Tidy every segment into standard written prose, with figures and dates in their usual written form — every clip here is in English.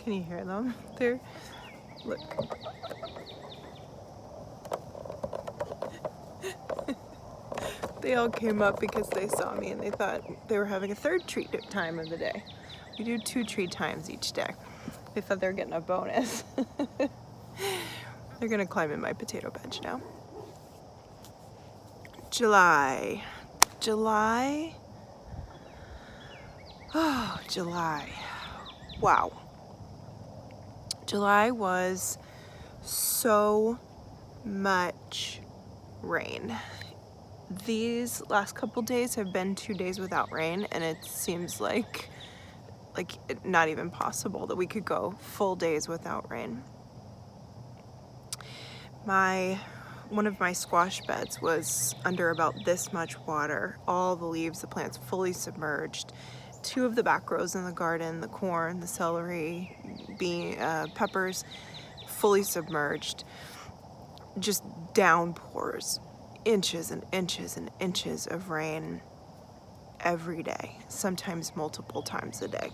Can you hear them? They're, look. They all came up because they saw me and they thought they were having a third treat time of the day. We do 2 treat times each day. They thought they were getting a bonus. They're gonna climb in my potato bench now. July. Oh, July. Wow. July was so much rain. These last couple days have been 2 days without rain, and it seems like not even possible that we could go full days without rain. One of my squash beds was under about this much water. All the leaves, the plants fully submerged. 2 of the back rows in the garden, the corn, the celery, peppers, fully submerged. Just downpours, inches and inches and inches of rain every day, sometimes multiple times a day.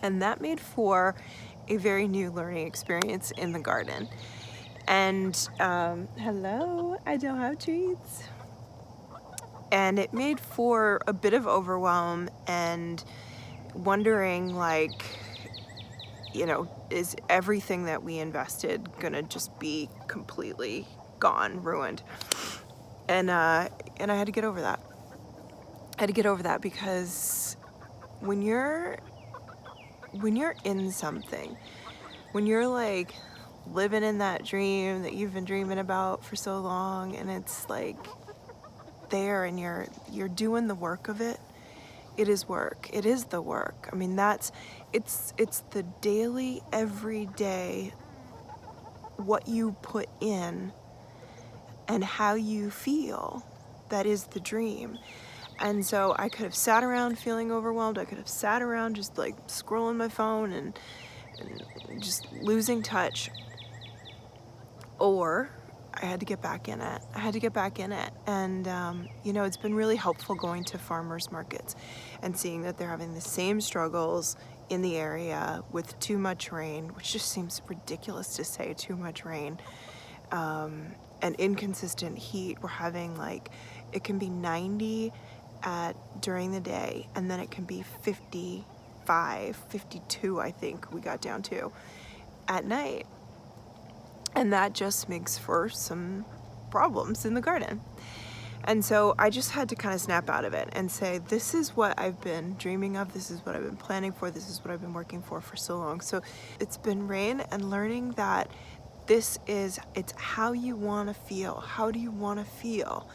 And that made for a very new learning experience in the garden. And hello, I don't have treats. And it made for a bit of overwhelm and wondering, like, you know, is everything that we invested gonna just be completely gone, ruined? And I had to get over that. I had to get over that because when you're in something, when you're like living in that dream that you've been dreaming about for so long, and it's like there and you're doing the work of it, it is work. It is the work. I mean, it's the daily, everyday, what you put in and how you feel, that is the dream. And so I could have sat around feeling overwhelmed. I could have sat around just like scrolling my phone and just losing touch. Or I had to get back in it. And, you know, it's been really helpful going to farmers markets and seeing that they're having the same struggles in the area with too much rain, which just seems ridiculous to say, too much rain, and inconsistent heat. We're having it can be 90 during the day, and then it can be 55, 52, I think we got down to, at night. And that just makes for some problems in the garden. And so I just had to kind of snap out of it and say, this is what I've been dreaming of. This is what I've been planning for. This is what I've been working for so long. So it's been rain and learning that it's how you want to feel. How do you want to feel?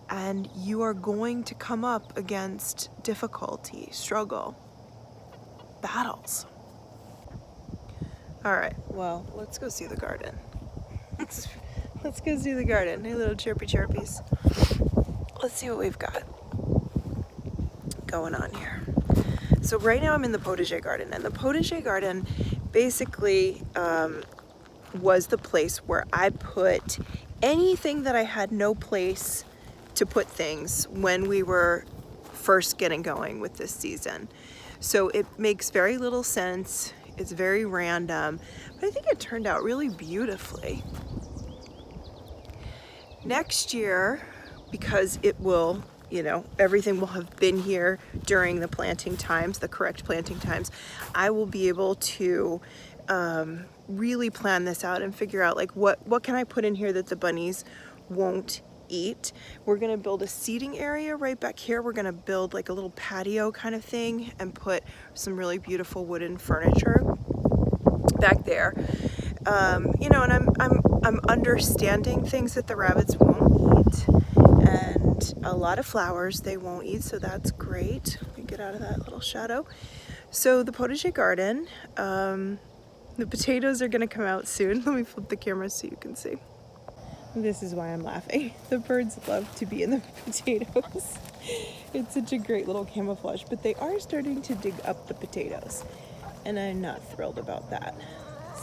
And you are going to come up against difficulty, struggle, battles. All right, well, let's go see the garden. Let's go see the garden. Hey, little chirpies. Let's see what we've got going on here. So right now I'm in the Potager garden, and the Potager garden basically was the place where I put anything that I had no place to put things when we were first getting going with this season. So it makes very little sense. It's very random, but I think it turned out really beautifully. Next year, because it will, everything will have been here during the planting times, the correct planting times, I will be able to really plan this out and figure out what can I put in here that the bunnies won't eat. We're gonna build a seating area right back here. We're gonna build like a little patio kind of thing and put some really beautiful wooden furniture back there. And I'm understanding things that the rabbits won't eat, and a lot of flowers they won't eat, so that's great. Let me get out of that little shadow. So the Potager garden, the potatoes are gonna come out soon. Let me flip the camera so you can see. This is why I'm laughing. The birds love to be in the potatoes. It's such a great little camouflage, but they are starting to dig up the potatoes, and I'm not thrilled about that.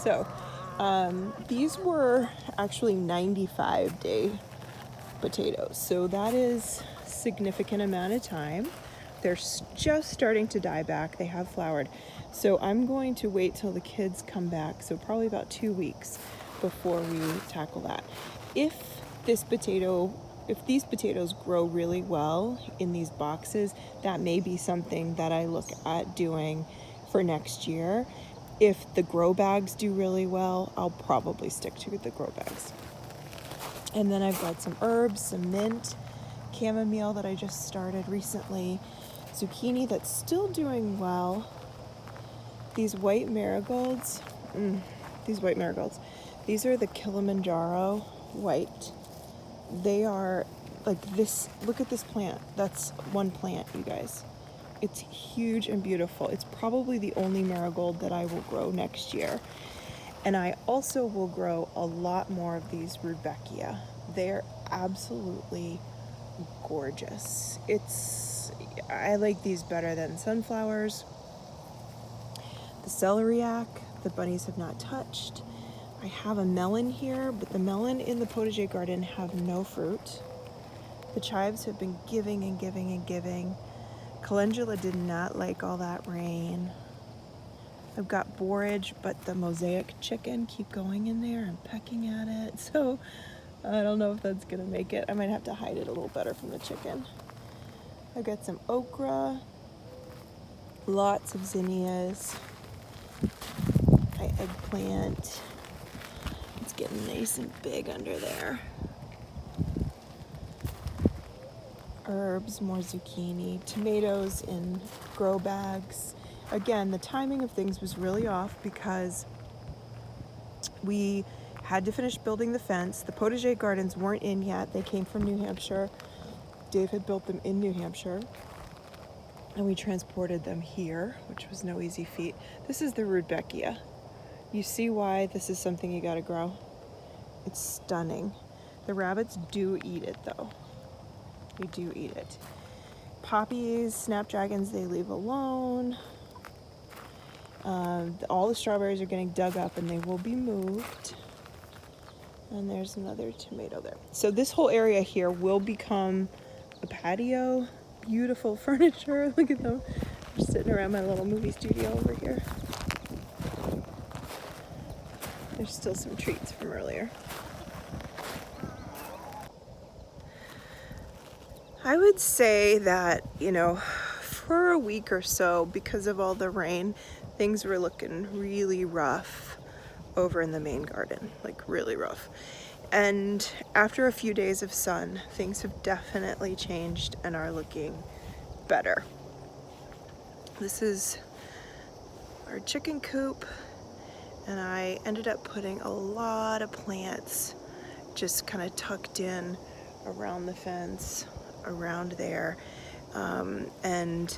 So these were actually 95-day potatoes, so that is a significant amount of time. they're just starting to die back. They have flowered. So I'm going to wait till the kids come back, so probably about 2 weeks before we tackle that. If these potatoes grow really well in these boxes, that may be something that I look at doing for next year. If the grow bags do really well, I'll probably stick to the grow bags. And then I've got some herbs, some mint, chamomile that I just started recently, zucchini that's still doing well. These white marigolds, these are the Kilimanjaro white. They are like this. Look at this plant. That's one plant, you guys. It's huge and beautiful. It's probably the only marigold that I will grow next year. And I also will grow a lot more of these rudbeckia. They're absolutely gorgeous. I like these better than sunflowers. The celeriac, the bunnies have not touched. I have a melon here, but the melon in the potager garden have no fruit. The chives have been giving and giving and giving. Calendula did not like all that rain. I've got borage, but the mosaic chicken keep going in there and pecking at it. So I don't know if that's gonna make it. I might have to hide it a little better from the chicken. I've got some okra, lots of zinnias, my eggplant. It's getting nice and big under there. Herbs, more zucchini, tomatoes in grow bags. Again, the timing of things was really off because we had to finish building the fence. The Potager Gardens weren't in yet. They came from New Hampshire. Dave had built them in New Hampshire, and we transported them here, which was no easy feat. This is the rudbeckia. You see why this is something you gotta grow? It's stunning. The rabbits do eat it though. They do eat it. Poppies, snapdragons, they leave alone. All the strawberries are getting dug up and they will be moved. And there's another tomato there. So this whole area here will become a patio. Beautiful furniture. Look at them. They're sitting around my little movie studio over here. There's still some treats from earlier. I would say that, for a week or so, because of all the rain, things were looking really rough over in the main garden, like really rough. And after a few days of sun, things have definitely changed and are looking better. This is our chicken coop, and I ended up putting a lot of plants just kind of tucked in around the fence, around there, and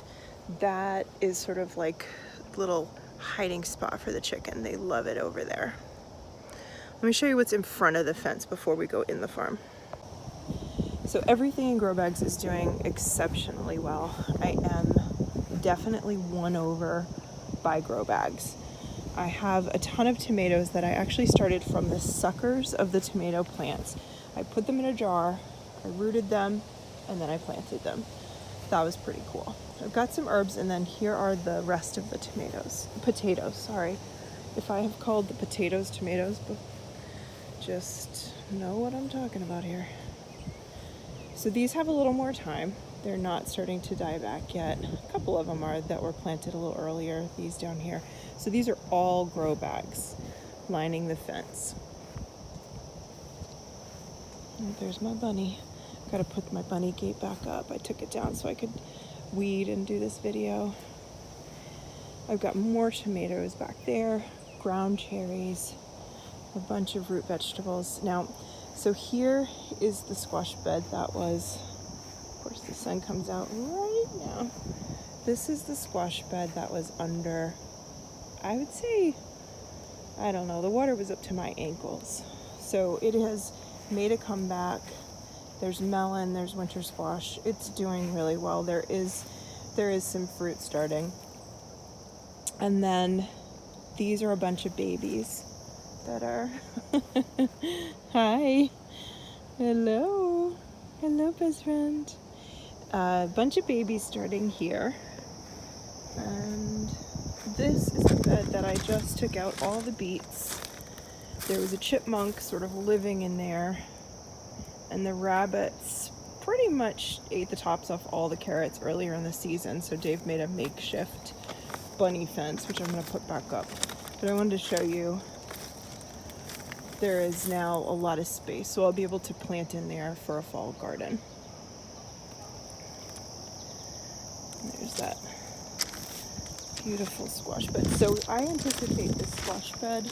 that is sort of like a little hiding spot for the chicken. They love it over there. Let me show you what's in front of the fence before we go in the farm. So everything in grow bags is doing exceptionally well. I am definitely won over by grow bags. I have a ton of tomatoes that I actually started from the suckers of the tomato plants. I put them in a jar, I rooted them, and then I planted them. That was pretty cool. I've got some herbs, and then here are the rest of the potatoes, sorry. If I have called the potatoes tomatoes, but just know what I'm talking about here. So these have a little more time. They're not starting to die back yet. A couple of them are that were planted a little earlier, these down here. So these are all grow bags lining the fence. And there's my bunny. Gotta put my bunny gate back up. I took it down so I could weed and do this video. I've got more tomatoes back there, ground cherries, a bunch of root vegetables. Now, so here is the squash bed that was, of course the sun comes out right now. This is the squash bed that was under, I would say, I don't know, the water was up to my ankles. So it has made a comeback. There's melon, there's winter squash. It's doing really well. There is some fruit starting. And then these are a bunch of babies that are, hi, hello, best friend. A bunch of babies starting here. And this is a bed that I just took out all the beets. There was a chipmunk sort of living in there, and the rabbits pretty much ate the tops off all the carrots earlier in the season, so Dave made a makeshift bunny fence, which I'm going to put back up. But I wanted to show you there is now a lot of space, so I'll be able to plant in there for a fall garden. There's that beautiful squash bed. So I anticipate this squash bed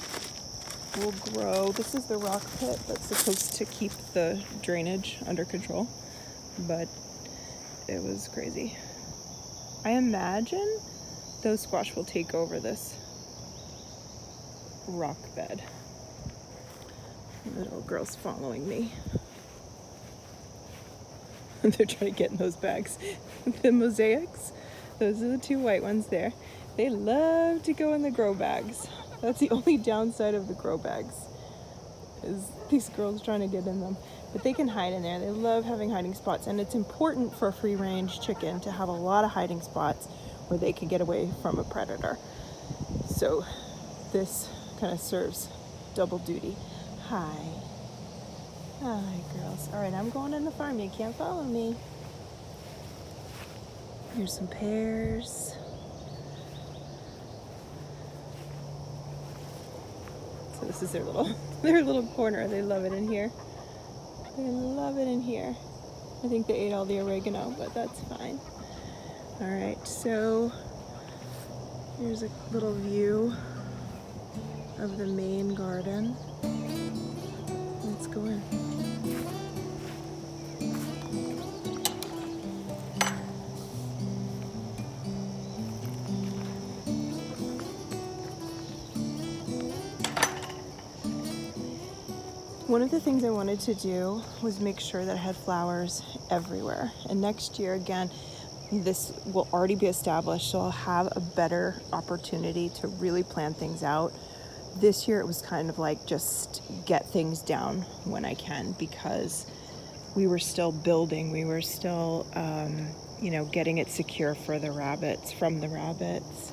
will grow. This is the rock pit that's supposed to keep the drainage under control, but it was crazy. I imagine those squash will take over this rock bed. The little girl's following me. They're trying to get in those bags. The mosaics, those are the two white ones there. They love to go in the grow bags. That's the only downside of the grow bags, is these girls trying to get in them. But they can hide in there. They love having hiding spots, and it's important for a free-range chicken to have a lot of hiding spots where they can get away from a predator. So this kind of serves double duty. Hi. Hi, girls. All right, I'm going in the farm. You can't follow me. Here's some pears. So this is their little corner. They love it in here. They love it in here. I think they ate all the oregano, but that's fine. All right, so here's a little view of the main garden. Let's go in. One of the things I wanted to do was make sure that I had flowers everywhere. And next year, again, this will already be established, so I'll have a better opportunity to really plan things out. This year it was kind of like just get things down when I can, because we were still building, we were still getting it secure for the rabbits, from the rabbits.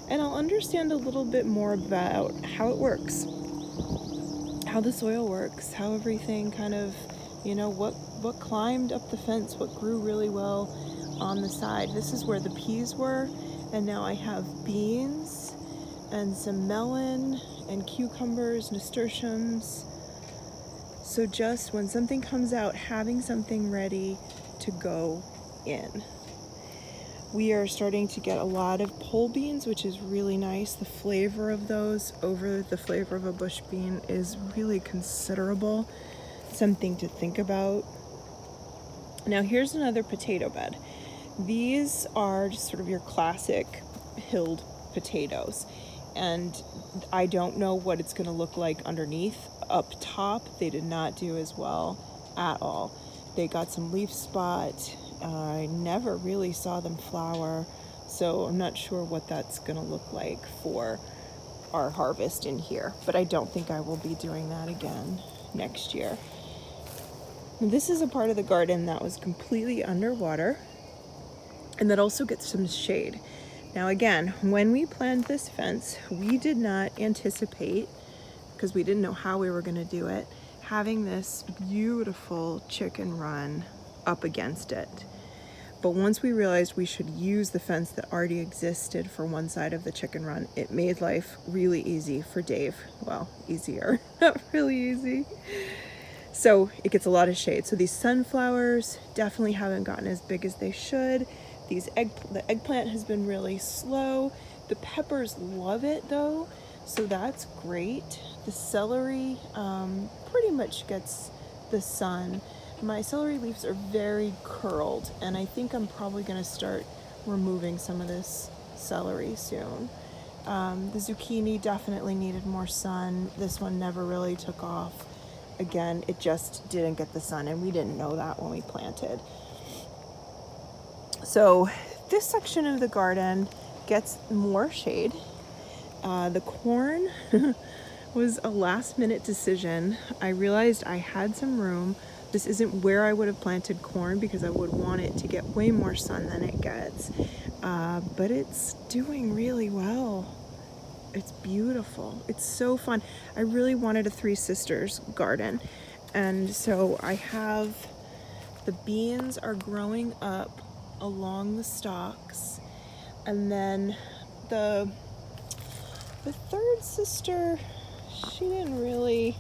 And I'll understand a little bit more about how it works, how the soil works, how everything kind of, what climbed up the fence, what grew really well on the side. This is where the peas were, and now I have beans and some melon and cucumbers, nasturtiums. So just when something comes out, having something ready to go in. We are starting to get a lot of pole beans, which is really nice. The flavor of those over the flavor of a bush bean is really considerable. Something to think about. Now here's another potato bed. These are just sort of your classic hilled potatoes. And I don't know what it's gonna look like underneath. Up top, they did not do as well at all. They got some leaf spot. I never really saw them flower, so I'm not sure what that's gonna look like for our harvest in here, but I don't think I will be doing that again next year. This is a part of the garden that was completely underwater, and that also gets some shade. Now again, when we planned this fence, we did not anticipate, because we didn't know how we were gonna do it, having this beautiful chicken run up against it. But once we realized we should use the fence that already existed for one side of the chicken run, it made life really easy for Dave. Well, easier, not really easy. So it gets a lot of shade. So these sunflowers definitely haven't gotten as big as they should. The eggplant has been really slow. The peppers love it though, so that's great. The celery pretty much gets the sun. My celery leaves are very curled, and I think I'm probably gonna start removing some of this celery soon. The zucchini definitely needed more sun. This one never really took off. Again, it just didn't get the sun, and we didn't know that when we planted. So this section of the garden gets more shade. The corn was a last minute decision. I realized I had some room, This isn't where I would have planted corn because I would want it to get way more sun than it gets. But it's doing really well. It's beautiful. It's so fun. I really wanted a Three Sisters garden. And so I have, the beans are growing up along the stalks. And then the third sister, she didn't really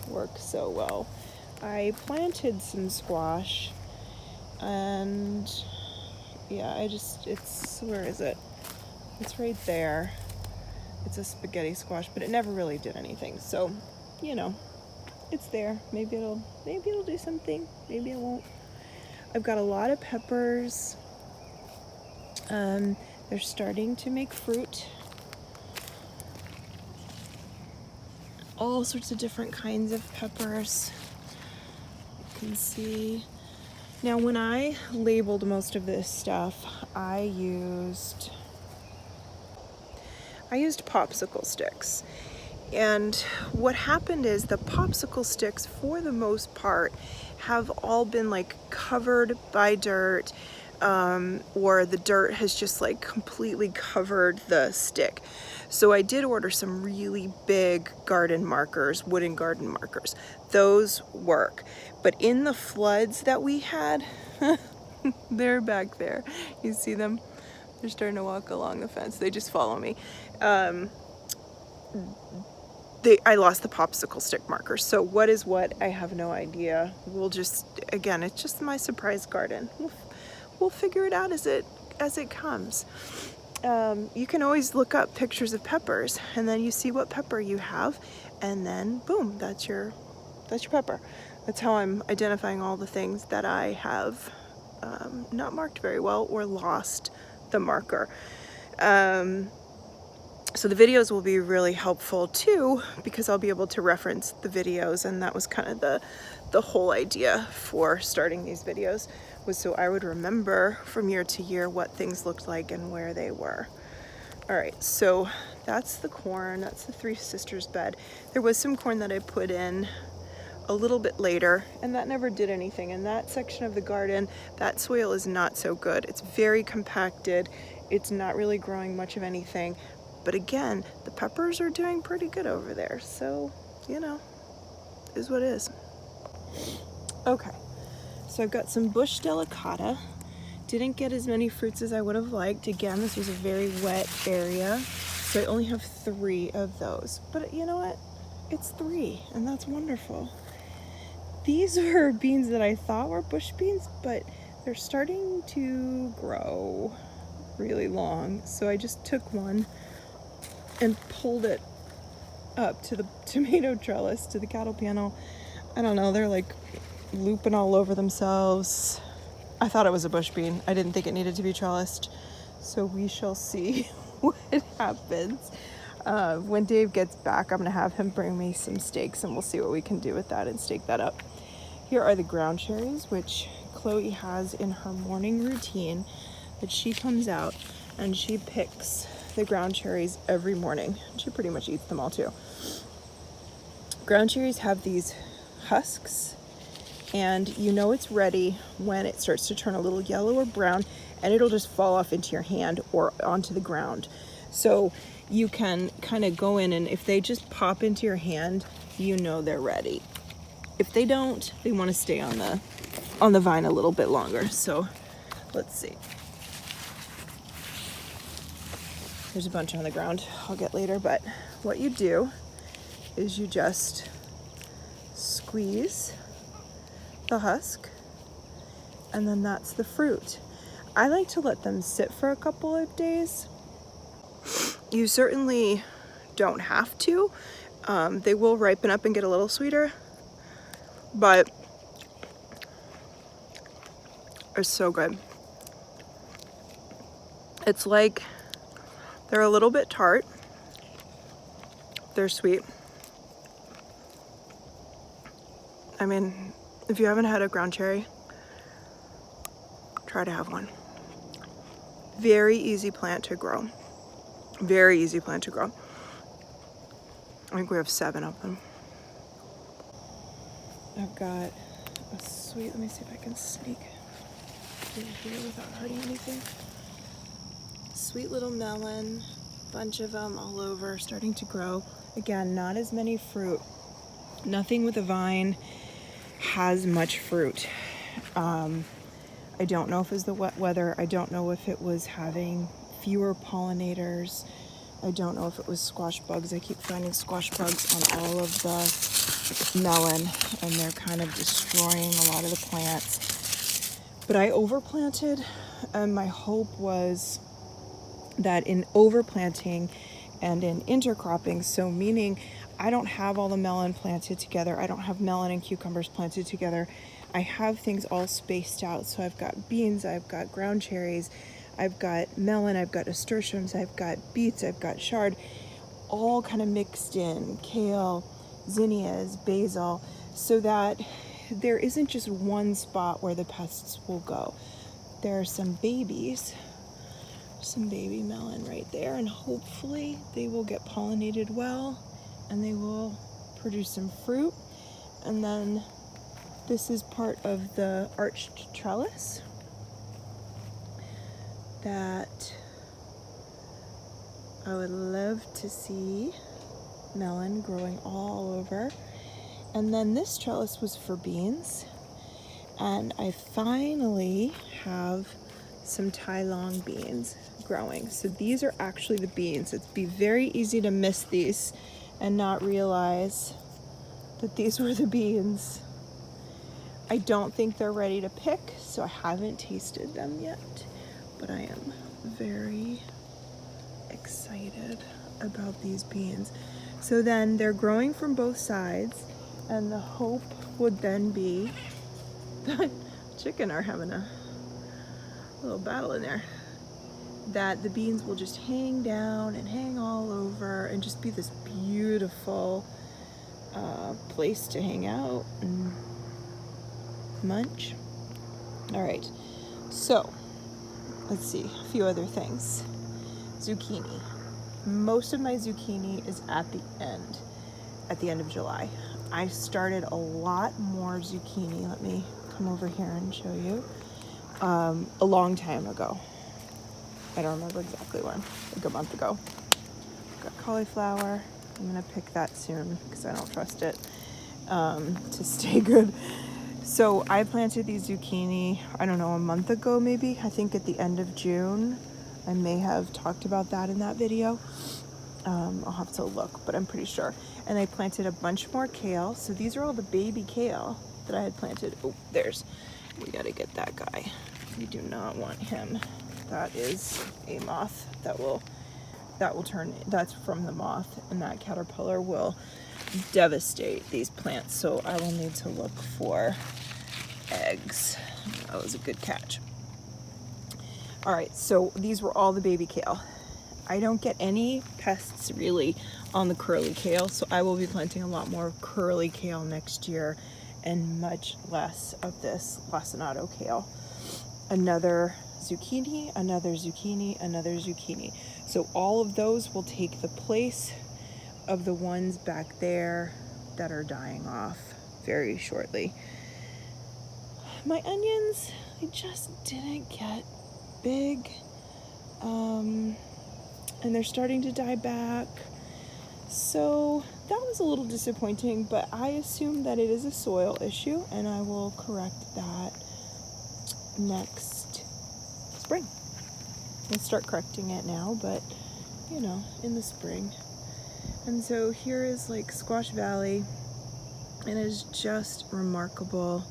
work so well. I planted some squash and yeah, it's, where is it? It's right there. It's a spaghetti squash, but it never really did anything. So, you know, it's there. Maybe it'll do something. Maybe it won't. I've got a lot of peppers. They're starting to make fruit. All sorts of different kinds of peppers. You can see. Now, when I labeled most of this stuff, I used popsicle sticks. And what happened is the popsicle sticks, for the most part, have all been like covered by dirt, or the dirt has just like completely covered the stick. So I did order some really big garden markers, wooden garden markers. Those work. But in the floods that we had, they're back there. You see them? They're starting to walk along the fence. They just follow me. I lost the popsicle stick markers. So what is what? I have no idea. We'll just, again, it's just my surprise garden. We'll figure it out as it comes. You can always look up pictures of peppers, and then you see what pepper you have, and then boom, that's your pepper. That's how I'm identifying all the things that I have not marked very well or lost the marker. So the videos will be really helpful too, because I'll be able to reference the videos, and that was kind of the whole idea for starting these videos, was so I would remember from year to year what things looked like and where they were. All right, so that's the corn, that's the Three Sisters bed. There was some corn that I put in a little bit later, and that never did anything. In that section of the garden, that soil is not so good. It's very compacted. It's not really growing much of anything. But again, the peppers are doing pretty good over there. So, you know, is what is. Okay, so I've got some bush delicata. Didn't get as many fruits as I would have liked. Again, this was a very wet area, so I only have 3 of those. But you know what? It's 3, and that's wonderful. These were beans that I thought were bush beans, but they're starting to grow really long. So I just took one and pulled it up to the tomato trellis, to the cattle panel. I don't know, they're like looping all over themselves. I thought it was a bush bean. I didn't think it needed to be trellised. So we shall see what happens. When Dave gets back, I'm gonna have him bring me some stakes, and we'll see what we can do with that and stake that up. Here are the ground cherries, which Chloe has in her morning routine, that she comes out and she picks the ground cherries every morning. She pretty much eats them all too. Ground cherries have these husks, and you know it's ready when it starts to turn a little yellow or brown, and it'll just fall off into your hand or onto the ground. So you can kind of go in, and if they just pop into your hand, you know they're ready. If they don't, they want to stay on the vine a little bit longer. So let's see. There's a bunch on the ground I'll get later, but what you do is you just squeeze the husk, and then that's the fruit. I like to let them sit for a couple of days. You certainly don't have to. They will ripen up and get a little sweeter, but it's so good. It's like they're a little bit tart. They're sweet. I mean, if you haven't had a ground cherry, try to have one. Very easy plant to grow. Very easy plant to grow. I think we have 7 of them. I've got a sweet. Let me see if I can sneak through here without hurting anything. Sweet little melon, bunch of them all over, starting to grow. Again, not as many fruit. Nothing with a vine has much fruit. I don't know if it was the wet weather. I don't know if it was having fewer pollinators. I don't know if it was squash bugs. I keep finding squash bugs on all of the melon, and they're kind of destroying a lot of the plants. But I overplanted, and my hope was that in overplanting and in intercropping, so meaning I don't have all the melon planted together, I don't have melon and cucumbers planted together, I have things all spaced out. So I've got beans, I've got ground cherries, I've got melon, I've got nasturtiums, I've got beets, I've got chard, all kind of mixed in, kale, zinnias, basil, so that there isn't just one spot where the pests will go. There are some baby melon right there, and hopefully they will get pollinated well and they will produce some fruit. And then this is part of the arched trellis that I would love to see melon growing all over. And then this trellis was for beans, and I finally have some Tai Long beans growing. So these are actually the beans. It'd be very easy to miss these and not realize that these were the beans. I don't think they're ready to pick, so I haven't tasted them yet, but I am very excited about these beans. So then they're growing from both sides, and the hope would then be that chicken are having a little battle in there, that the beans will just hang down and hang all over and just be this beautiful place to hang out and munch. All right, so let's see, a few other things. Zucchini. Most of my zucchini is at the end of July. I started a lot more zucchini. Let me come over here and show you. A long time ago. I don't remember exactly when, like a month ago. Got cauliflower. I'm gonna pick that soon because I don't trust it to stay good. So I planted these zucchini, I don't know, a month ago maybe. I think at the end of June. I may have talked about that in that video. I'll have to look, but I'm pretty sure. And I planted a bunch more kale. So these are all the baby kale that I had planted. Oh, we gotta get that guy. We do not want him. That is a moth that will turn, that's from the moth, and that caterpillar will devastate these plants. So I will need to look for eggs. That was a good catch. All right, so these were all the baby kale. I don't get any pests really on the curly kale, so I will be planting a lot more curly kale next year and much less of this lacinato kale. Another zucchini, another zucchini, another zucchini. So all of those will take the place of the ones back there that are dying off very shortly. My onions, I just didn't get big, and they're starting to die back. So that was a little disappointing, but I assume that it is a soil issue, and I will correct that next spring. Let's start correcting it now, but you know, in the spring. And so here is like Squash Valley, and it's just remarkable.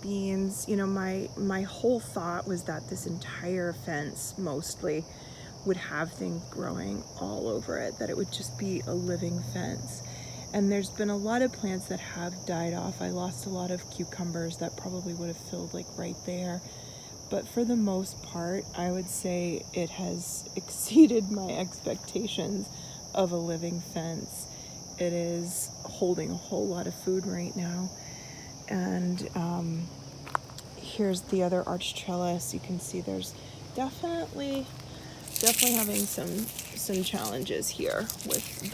Beans, you know, my whole thought was that this entire fence mostly would have things growing all over it, that it would just be a living fence. And there's been a lot of plants that have died off. I lost a lot of cucumbers that probably would have filled like right there. But for the most part, I would say it has exceeded my expectations of a living fence. It is holding a whole lot of food right now. And here's the other arch trellis. You can see there's definitely having some challenges here with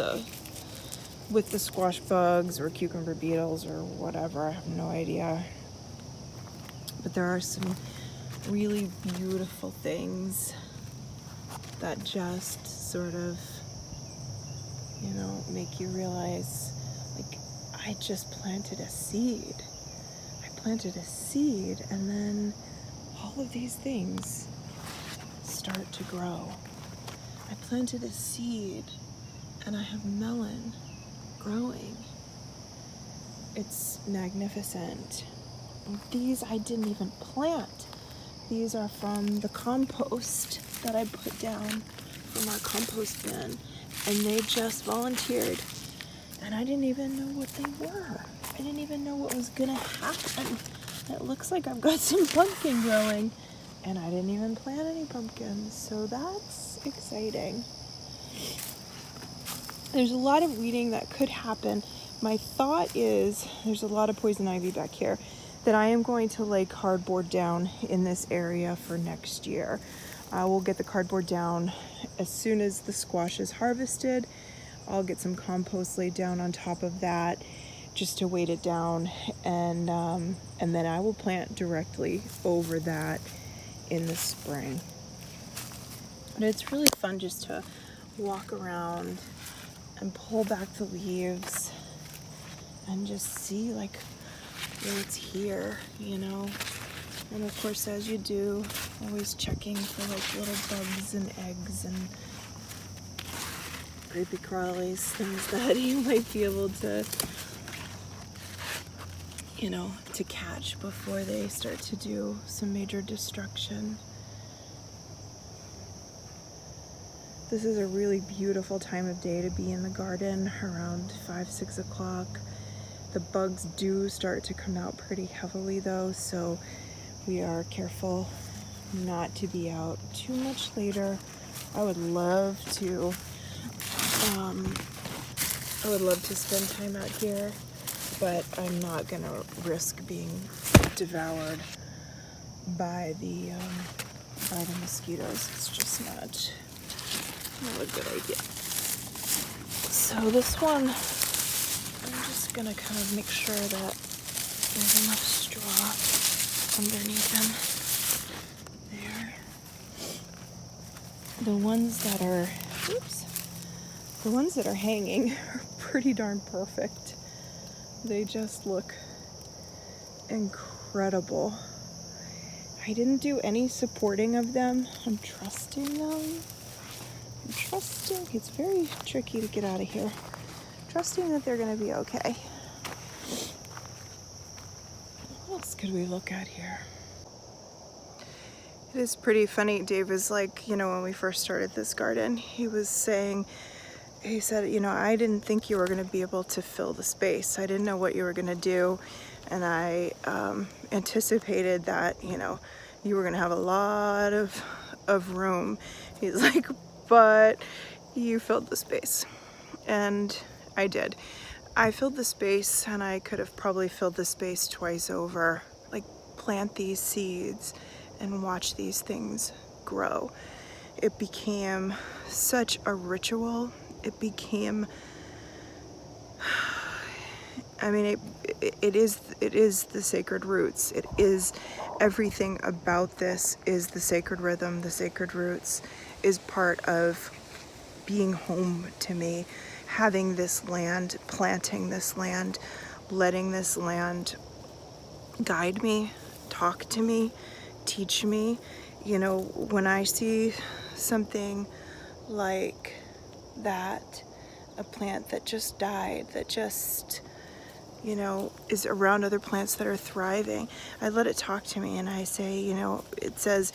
the squash bugs or cucumber beetles or whatever. I have no idea. But there are some really beautiful things that just sort of, you know, make you realize, like, I just planted a seed. I planted a seed, and then all of these things start to grow. I planted a seed, and I have melon growing. It's magnificent. These I didn't even plant. These are from the compost that I put down from our compost bin, and they just volunteered, and I didn't even know what they were. I didn't even know what was gonna happen. It looks like I've got some pumpkin growing, and I didn't even plant any pumpkins, so that's exciting. There's a lot of weeding that could happen. My thought is, there's a lot of poison ivy back here, that I am going to lay cardboard down in this area for next year. We'll get the cardboard down as soon as the squash is harvested. I'll get some compost laid down on top of that just to weight it down, and then I will plant directly over that in the spring. But it's really fun just to walk around and pull back the leaves and just see like what's here, you know. And of course, as you do, always checking for like little bugs and eggs and creepy crawlies, things that you might be able to, you know, to catch before they start to do some major destruction. This is a really beautiful time of day to be in the garden, around 5-6 o'clock. The bugs do start to come out pretty heavily though, so we are careful not to be out too much later. I would love to spend time out here, but I'm not gonna risk being devoured by the mosquitoes. It's just not a good idea. So this one, I'm just gonna kind of make sure that there's enough straw underneath them. There. The ones that are hanging are pretty darn perfect. They just look incredible. I didn't do any supporting of them. I'm trusting them. It's very tricky to get out of here. Trusting that they're gonna be okay. What else could we look at here? It is pretty funny. Dave was like, you know, when we first started this garden, he said, you know, I didn't think you were gonna be able to fill the space. I didn't know what you were gonna do. And I anticipated that, you know, you were gonna have a lot of room. He's like, but you filled the space. And I did. I filled the space, and I could have probably filled the space twice over. Like, plant these seeds and watch these things grow. It became such a ritual. It became, I mean, it is the sacred roots. It is everything about this is the sacred rhythm. The sacred roots is part of being home to me. Having this land, planting this land, letting this land guide me, talk to me, teach me. You know, when I see something like that, a plant that just died, that just, you know, is around other plants that are thriving, I let it talk to me, and I say, you know, it says,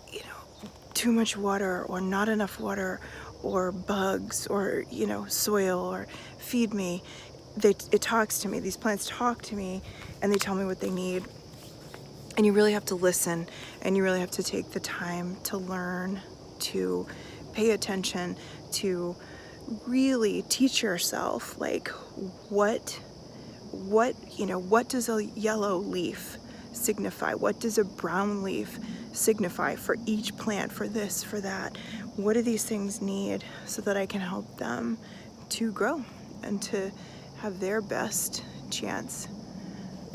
you know, too much water or not enough water or bugs or, you know, soil or feed me. It talks to me. These plants talk to me, and they tell me what they need. And you really have to listen, and you really have to take the time to learn, to pay attention, to really teach yourself, like, what, you know, what does a yellow leaf signify? What does a brown leaf signify for each plant, for this, for that? What do these things need so that I can help them to grow and to have their best chance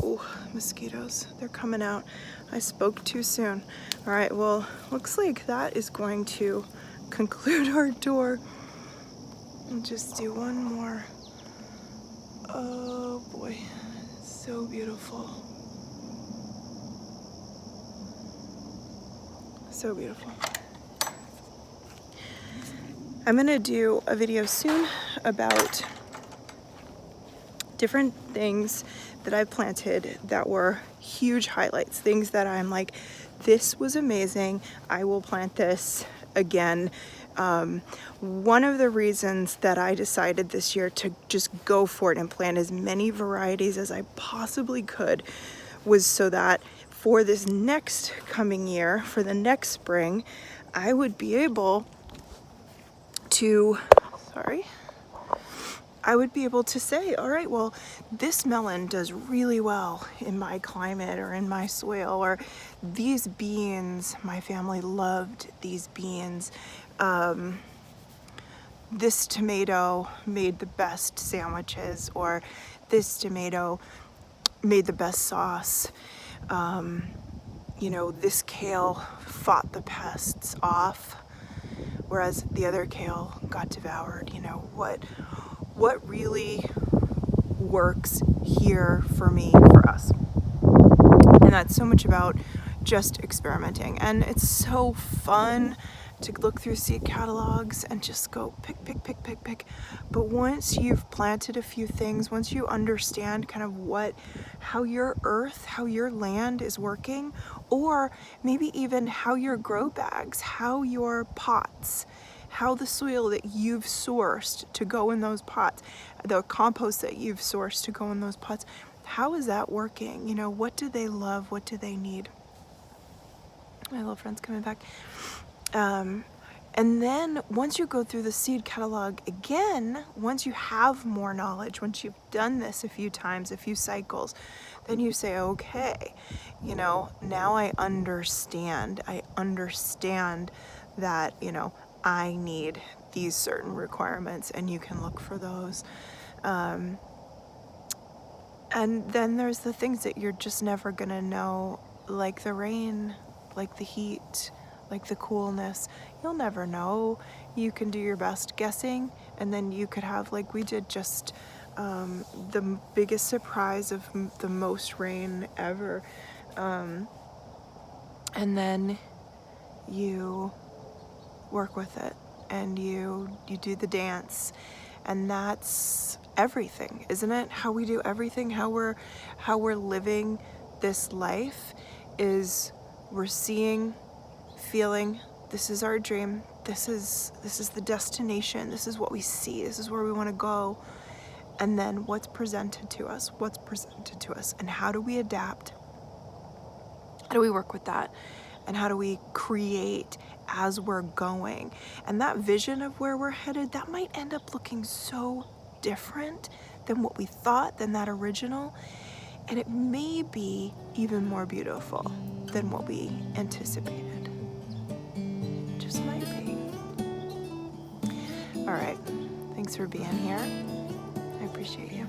Oh, mosquitoes, they're coming out. I spoke too soon. All right, well, looks like that is going to conclude our tour. I'll just do one more. Oh boy, so beautiful. So beautiful. I'm gonna do a video soon about different things that I've planted that were huge highlights, things that I'm like, this was amazing, I will plant this again. One of the reasons that I decided this year to just go for it and plant as many varieties as I possibly could was so that for this next coming year, for the next spring, I would be able to, I would be able to say, all right, well, this melon does really well in my climate or in my soil, or these beans, my family loved these beans. This tomato made the best sandwiches, or this tomato made the best sauce. You know, this kale fought the pests off, whereas the other kale got devoured. You know, what really works here for me, for us. And that's so much about just experimenting. And it's so fun to look through seed catalogs and just go pick. But once you've planted a few things, once you understand kind of how your earth, how your land is working, or maybe even how your grow bags, how your pots, how the soil that you've sourced to go in those pots, the compost that you've sourced to go in those pots, how is that working? You know, what do they love? What do they need? My little friend's coming back. And then once you go through the seed catalog again, once you have more knowledge, once you've done this a few times, a few cycles, then you say, okay, you know, now I understand that, you know, I need these certain requirements, and you can look for those. And then there's the things that you're just never gonna know, like the rain, like the heat, like the coolness. You'll never know. You can do your best guessing, and then you could have, like we did, just the biggest surprise of the most rain ever. And then you work with it, and you do the dance, and that's everything, isn't it? How we do everything, how we're living this life is we're seeing, feeling, this is our dream, this is the destination, this is what we see, this is where we want to go, and then what's presented to us, and how do we adapt, how do we work with that, and how do we create as we're going. And that vision of where we're headed, that might end up looking so different than what we thought, than that original, and it may be even more beautiful than what we anticipated. Just might be. All right, thanks for being here. I appreciate you.